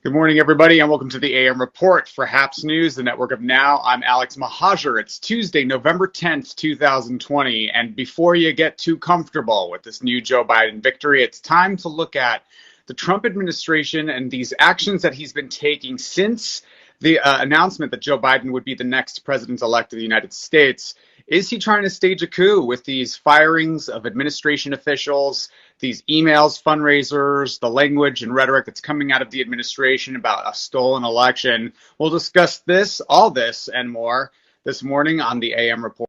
Good morning, everybody, and welcome to the AM Report for HAPS News, the network of Now. I'm Alex Mahajer. It's Tuesday, November 10th, 2020, and before you get too comfortable with this new Joe Biden victory, it's time to look at the Trump administration and these actions that he's been taking since the announcement that Joe Biden would be the next president-elect of the United States. Is he trying to stage a coup with these firings of administration officials, these emails, fundraisers, the language and rhetoric that's coming out of the administration about a stolen election? We'll discuss this, all this, and more this morning on the AM Report.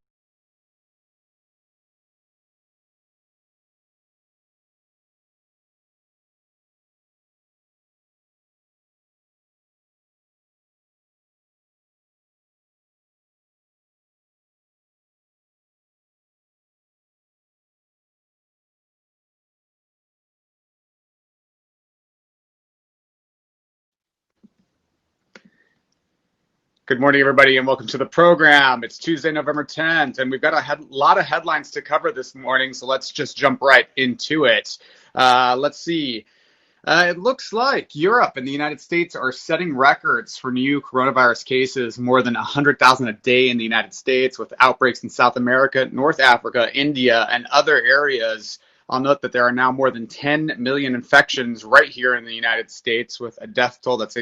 Good morning, everybody, and welcome to the program. It's Tuesday, November 10th, and we've got a lot of headlines to cover this morning, so let's just jump right into it. Let's see. It looks like Europe and the United States are setting records for new coronavirus cases, more than 100,000 a day in the United States, with outbreaks in South America, North Africa, India, and other areas. I'll note that there are now more than 10 million infections right here in the United States, with a death toll that's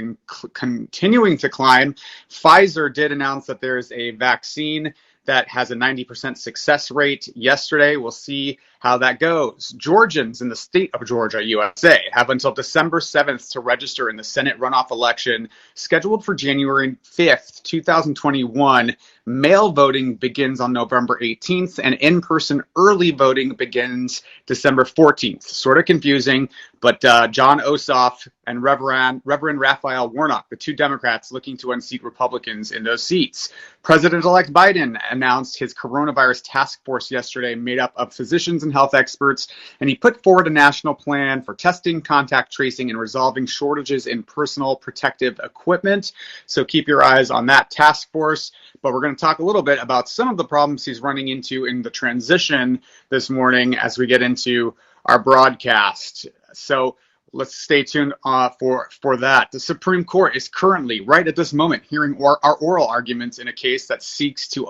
continuing to climb. Pfizer did announce that there is a vaccine that has a 90% success rate yesterday. We'll see how that goes. Georgians in the state of Georgia, USA, have until December 7th to register in the Senate runoff election scheduled for January 5th, 2021. Mail voting begins on November 18th, and in-person early voting begins December 14th. Sort of confusing, but John Ossoff and Reverend Raphael Warnock, the two Democrats looking to unseat Republicans in those seats. President-elect Biden announced his coronavirus task force yesterday, made up of physicians and health experts, and he put forward a national plan for testing, contact tracing, and resolving shortages in personal protective equipment. So keep your eyes on that task force. But we're going to talk a little bit about some of the problems he's running into in the transition this morning as we get into our broadcast. So let's stay tuned for that. The Supreme Court is currently, right at this moment, hearing our oral arguments in a case that seeks to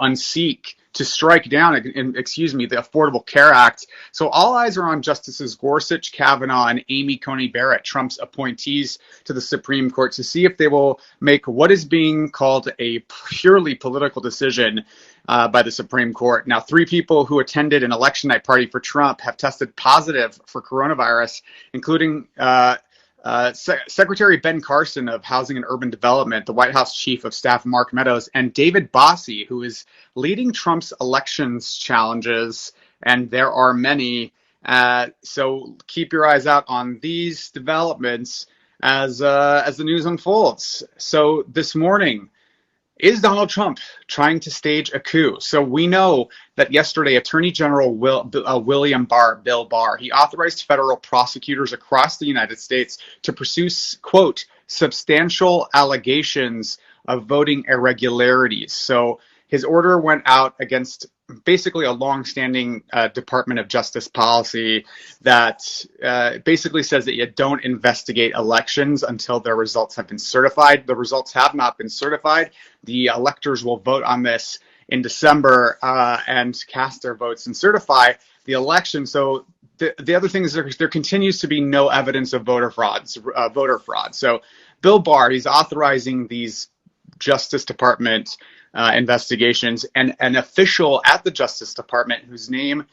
strike down, the Affordable Care Act. So all eyes are on Justices Gorsuch, Kavanaugh, and Amy Coney Barrett, Trump's appointees to the Supreme Court, to see if they will make what is being called a purely political decision by the Supreme Court. Now, 3 people who attended an election night party for Trump have tested positive for coronavirus, including Secretary Ben Carson of Housing and Urban Development, the White House Chief of Staff Mark Meadows, and David Bossie, who is leading Trump's elections challenges, and there are many. So keep your eyes out on these developments as the news unfolds. So this morning, is Donald Trump trying to stage a coup? So we know that yesterday, Attorney General Bill Barr, he authorized federal prosecutors across the United States to pursue, quote, substantial allegations of voting irregularities. So his order went out against basically a longstanding Department of Justice policy that basically says that you don't investigate elections until their results have been certified. The results have not been certified. The electors will vote on this in December and cast their votes and certify the election. So the other thing is there continues to be no evidence of voter fraud. So Bill Barr, he's authorizing these Justice Department investigations, and an official at the Justice Department whose name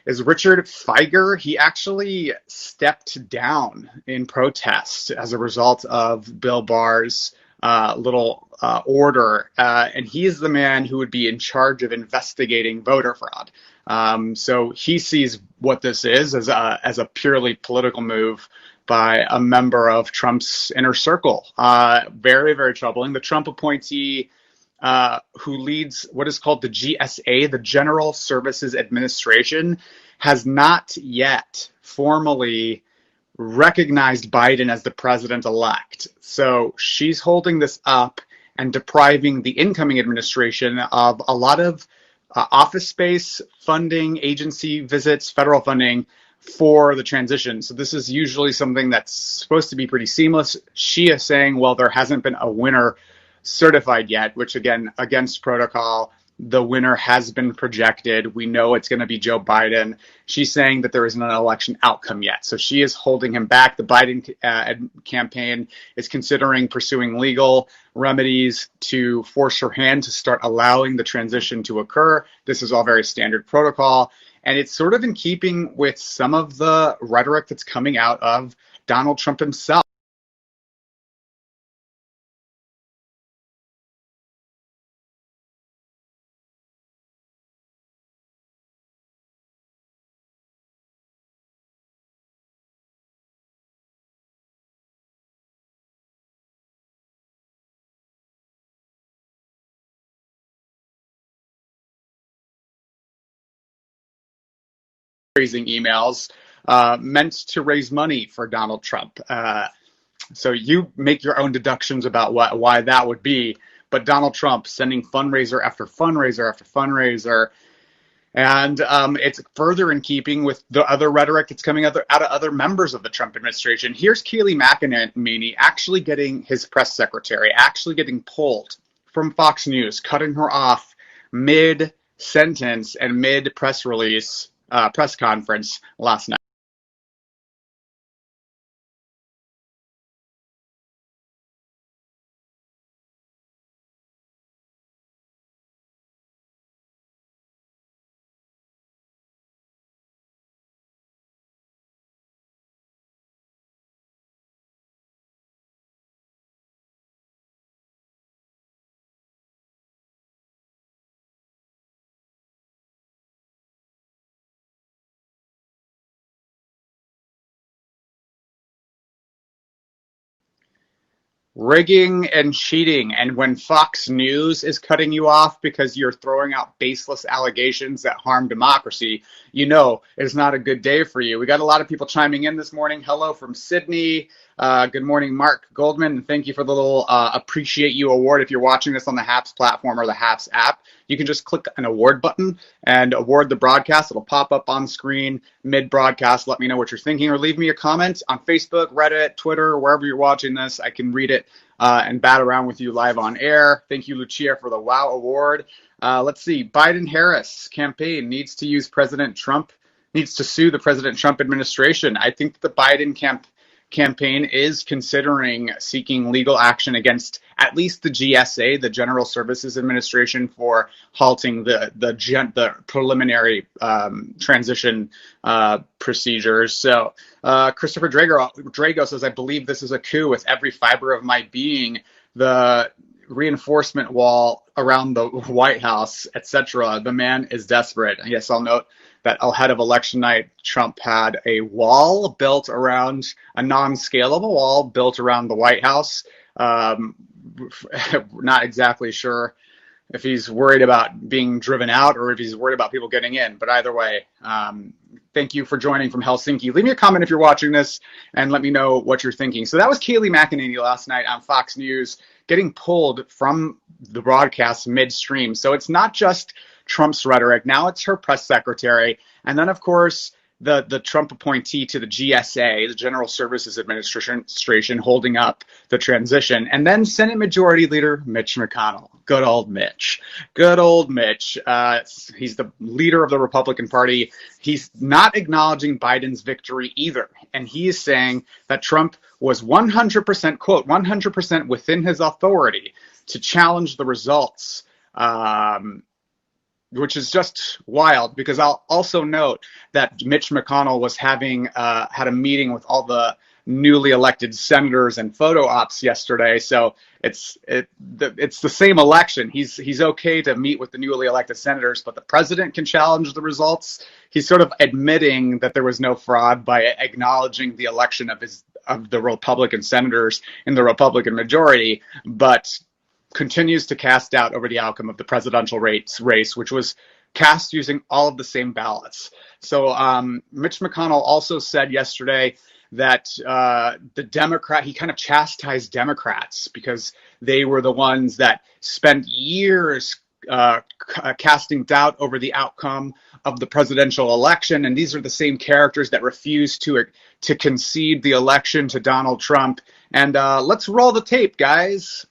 is Richard Feiger, he actually stepped down in protest as a result of Bill Barr's little order, and he is the man who would be in charge of investigating voter fraud. So he sees what this is as a purely political move by a member of Trump's inner circle. Very, very troubling. The Trump appointee who leads what is called the GSA, the General Services Administration, has not yet formally recognized Biden as the president-elect. So she's holding this up and depriving the incoming administration of a lot of office space, funding, agency visits, federal funding for the transition. So this is usually something that's supposed to be pretty seamless. She is saying, well, there hasn't been a winner certified yet, which again, against protocol, the winner has been projected. We know it's going to be Joe Biden. She's saying that there isn't an election outcome yet. So she is holding him back. The Biden campaign is considering pursuing legal remedies to force her hand to start allowing the transition to occur. This is all very standard protocol. And it's sort of in keeping with some of the rhetoric that's coming out of Donald Trump himself. Raising emails meant to raise money for Donald Trump. So you make your own deductions about why that would be. But Donald Trump sending fundraiser after fundraiser after fundraiser. And it's further in keeping with the other rhetoric that's coming out of other members of the Trump administration. Here's Kayleigh McEnany actually getting his press secretary, actually getting pulled from Fox News, cutting her off mid-sentence and mid-press release, press conference last night. Rigging and cheating. And when Fox News is cutting you off because you're throwing out baseless allegations that harm democracy, you know it's not a good day for you. We got a lot of people chiming in this morning. Hello from Sydney. Good morning, Mark Goldman. And thank you for the little Appreciate You award. If you're watching this on the HAPS platform or the HAPS app, you can just click an award button and award the broadcast. It'll pop up on screen mid-broadcast. Let me know what you're thinking, or leave me a comment on Facebook, Reddit, Twitter, wherever you're watching this. I can read it and bat around with you live on air. Thank you, Lucia, for the WOW award. Let's see. Biden-Harris campaign needs to sue the President Trump administration. I think the Biden campaign is considering seeking legal action against at least the GSA, the General Services Administration, for halting the preliminary transition procedures. So Christopher Drago says, I believe this is a coup with every fiber of my being. The reinforcement wall around the White House, etc. The man is desperate. Yes, I'll note that ahead of election night, Trump had a wall built around, a non-scalable wall built around the White House. Not exactly sure if he's worried about being driven out or if he's worried about people getting in. But either way, thank you for joining from Helsinki. Leave me a comment if you're watching this and let me know what you're thinking. So that was Kayleigh McEnany last night on Fox News, getting pulled from the broadcast midstream. So it's not just Trump's rhetoric. Now it's her press secretary. And then, of course, the Trump appointee to the GSA, the General Services Administration, holding up the transition. And then Senate Majority Leader Mitch McConnell. Good old Mitch. Good old Mitch. He's the leader of the Republican Party. He's not acknowledging Biden's victory either. And he is saying that Trump was 100%, quote, 100% within his authority to challenge the results. Which is just wild, because I'll also note that Mitch McConnell was had a meeting with all the newly elected senators and photo ops yesterday. So it's the same election. He's okay to meet with the newly elected senators, but the president can challenge the results. He's sort of admitting that there was no fraud by acknowledging the election of the Republican senators in the Republican majority, but continues to cast doubt over the outcome of the presidential race, which was cast using all of the same ballots. So Mitch McConnell also said yesterday that he kind of chastised Democrats because they were the ones that spent years casting doubt over the outcome of the presidential election. And these are the same characters that refused to concede the election to Donald Trump. And let's roll the tape, guys.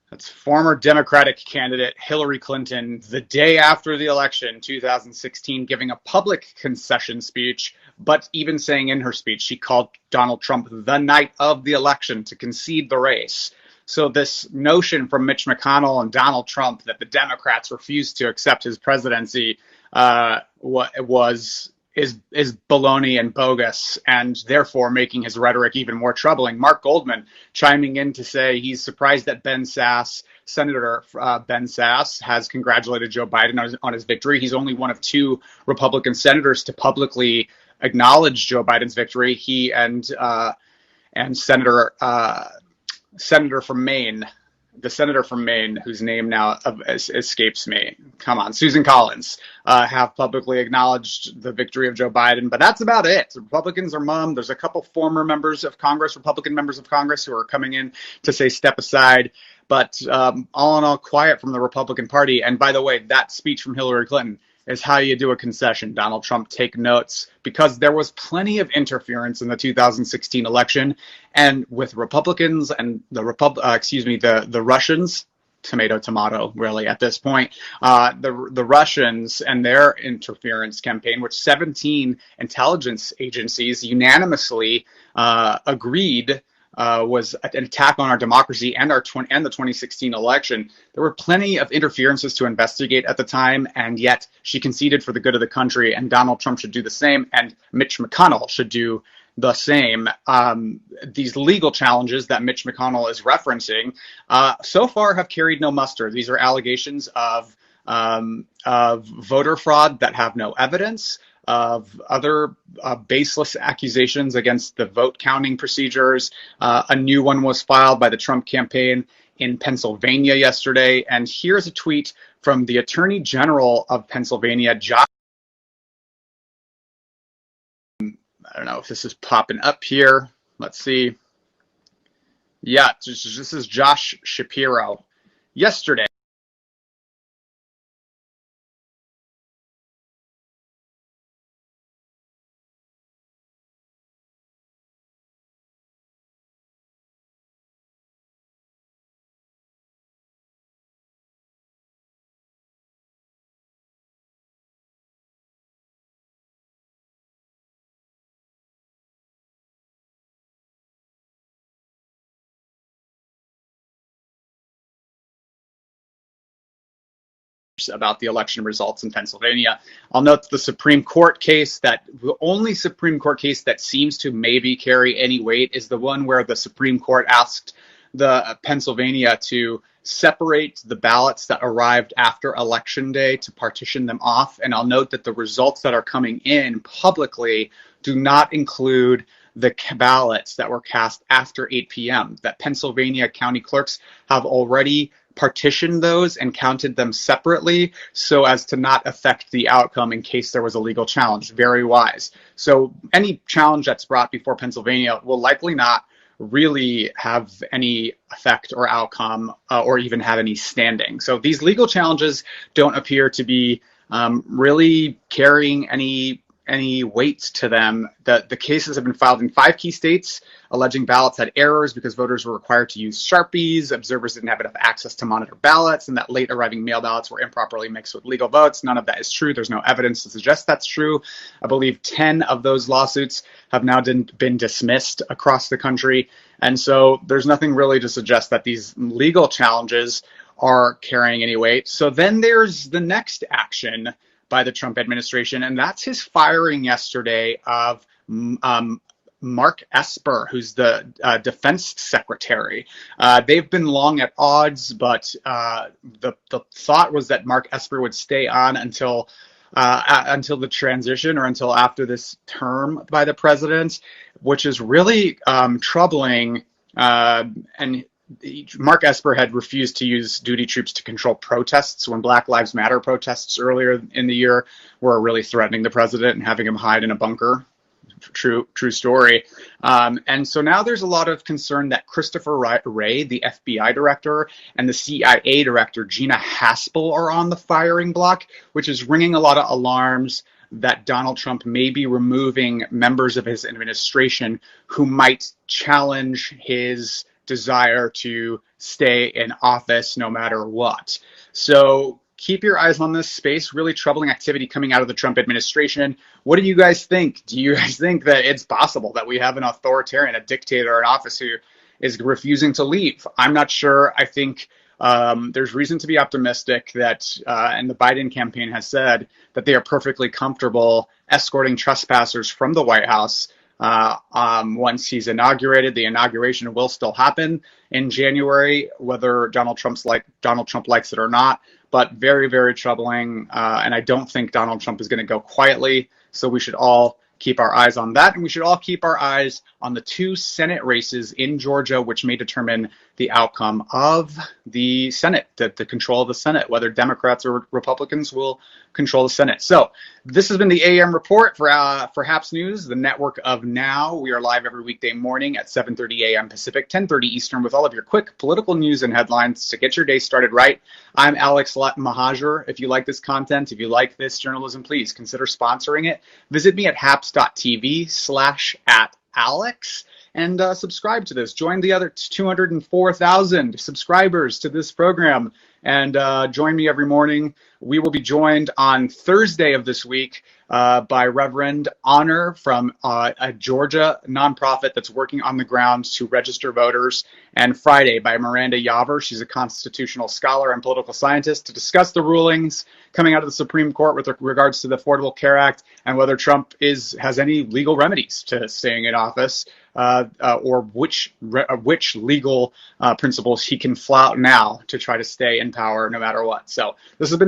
That's former Democratic candidate Hillary Clinton the day after the election, 2016, giving a public concession speech, but even saying in her speech she called Donald Trump the night of the election to concede the race. So this notion from Mitch McConnell and Donald Trump that the Democrats refused to accept his presidency is baloney and bogus, and therefore making his rhetoric even more troubling. Mark Goldman chiming in to say he's surprised that Senator Ben Sasse, has congratulated Joe Biden on his victory. He's only one of two Republican senators to publicly acknowledge Joe Biden's victory. He and Senator from Maine, the senator from Maine, whose name now escapes me. Come on, Susan Collins, have publicly acknowledged the victory of Joe Biden, but that's about it. Republicans are mum. There's a couple former Republican members of Congress, who are coming in to say step aside. But all in all, quiet from the Republican Party. And by the way, that speech from Hillary Clinton is how you do a concession. Donald Trump, take notes, because there was plenty of interference in the 2016 election, and with Republicans and the Russians, tomato, really, at this point, the Russians and their interference campaign, which 17 intelligence agencies unanimously agreed was an attack on our democracy and the 2016 election. There were plenty of interferences to investigate at the time, and yet she conceded for the good of the country, and Donald Trump should do the same, and Mitch McConnell should do the same. These legal challenges that Mitch McConnell is referencing so far have carried no muster. These are allegations of voter fraud that have no evidence, of other baseless accusations against the vote counting procedures. A new one was filed by the Trump campaign in Pennsylvania yesterday. And here's a tweet from the Attorney General of Pennsylvania, Josh. I don't know if this is popping up here. Let's see. Yeah, this is Josh Shapiro. Yesterday, about the election results in Pennsylvania. I'll note the only Supreme Court case that seems to maybe carry any weight is the one where the Supreme Court asked the Pennsylvania to separate the ballots that arrived after Election Day to partition them off. And I'll note that the results that are coming in publicly do not include the ballots that were cast after 8 p.m. That Pennsylvania county clerks have already partitioned those and counted them separately so as to not affect the outcome in case there was a legal challenge. Very wise. So any challenge that's brought before Pennsylvania will likely not really have any effect or outcome or even have any standing. So these legal challenges don't appear to be really carrying any weight to them. The cases have been filed in 5 key states, alleging ballots had errors because voters were required to use Sharpies, observers didn't have enough access to monitor ballots, and that late arriving mail ballots were improperly mixed with legal votes. None of that is true. There's no evidence to suggest that's true. I believe 10 of those lawsuits have now been dismissed across the country. And so there's nothing really to suggest that these legal challenges are carrying any weight. So then there's the next action by the Trump administration, and that's his firing yesterday of Mark Esper, who's the defense secretary. They've been long at odds, but the thought was that Mark Esper would stay on until the transition or until after this term by the president, which is really troubling. And Mark Esper had refused to use duty troops to control protests when Black Lives Matter protests earlier in the year were really threatening the president and having him hide in a bunker. True story. And so now there's a lot of concern that Christopher Wray, the FBI director, and the CIA director, Gina Haspel, are on the firing block, which is ringing a lot of alarms that Donald Trump may be removing members of his administration who might challenge his desire to stay in office no matter what. So keep your eyes on this space. Really troubling activity coming out of the Trump administration. What do you guys think? Do you guys think that it's possible that we have an authoritarian, a dictator in office who is refusing to leave? I'm not sure. I think there's reason to be optimistic that, and the Biden campaign has said that they are perfectly comfortable escorting trespassers from the White House once he's inaugurated. The inauguration will still happen in January, whether Donald Trump likes it or not. But very, very troubling. And I don't think Donald Trump is going to go quietly. So we should all keep our eyes on that. And we should all keep our eyes on the 2 Senate races in Georgia, which may determine the outcome of the Senate, the control of the Senate, whether Democrats or Republicans will control the Senate. So this has been the AM Report for Haps News, the network of Now. We are live every weekday morning at 7:30 a.m. Pacific, 10:30 Eastern, with all of your quick political news and headlines to get your day started right. I'm Alex Mahajer. If you like this content, if you like this journalism, please consider sponsoring it. Visit me at haps.tv/@Alex. And subscribe to this. Join the other 204,000 subscribers to this program. And join me every morning. We will be joined on Thursday of this week by Reverend Honor from a Georgia nonprofit that's working on the ground to register voters. And Friday by Miranda Yaver. She's a constitutional scholar and political scientist to discuss the rulings coming out of the Supreme Court with regards to the Affordable Care Act and whether Trump has any legal remedies to staying in office. Or which legal principles he can flout now to try to stay in power no matter what. So this has been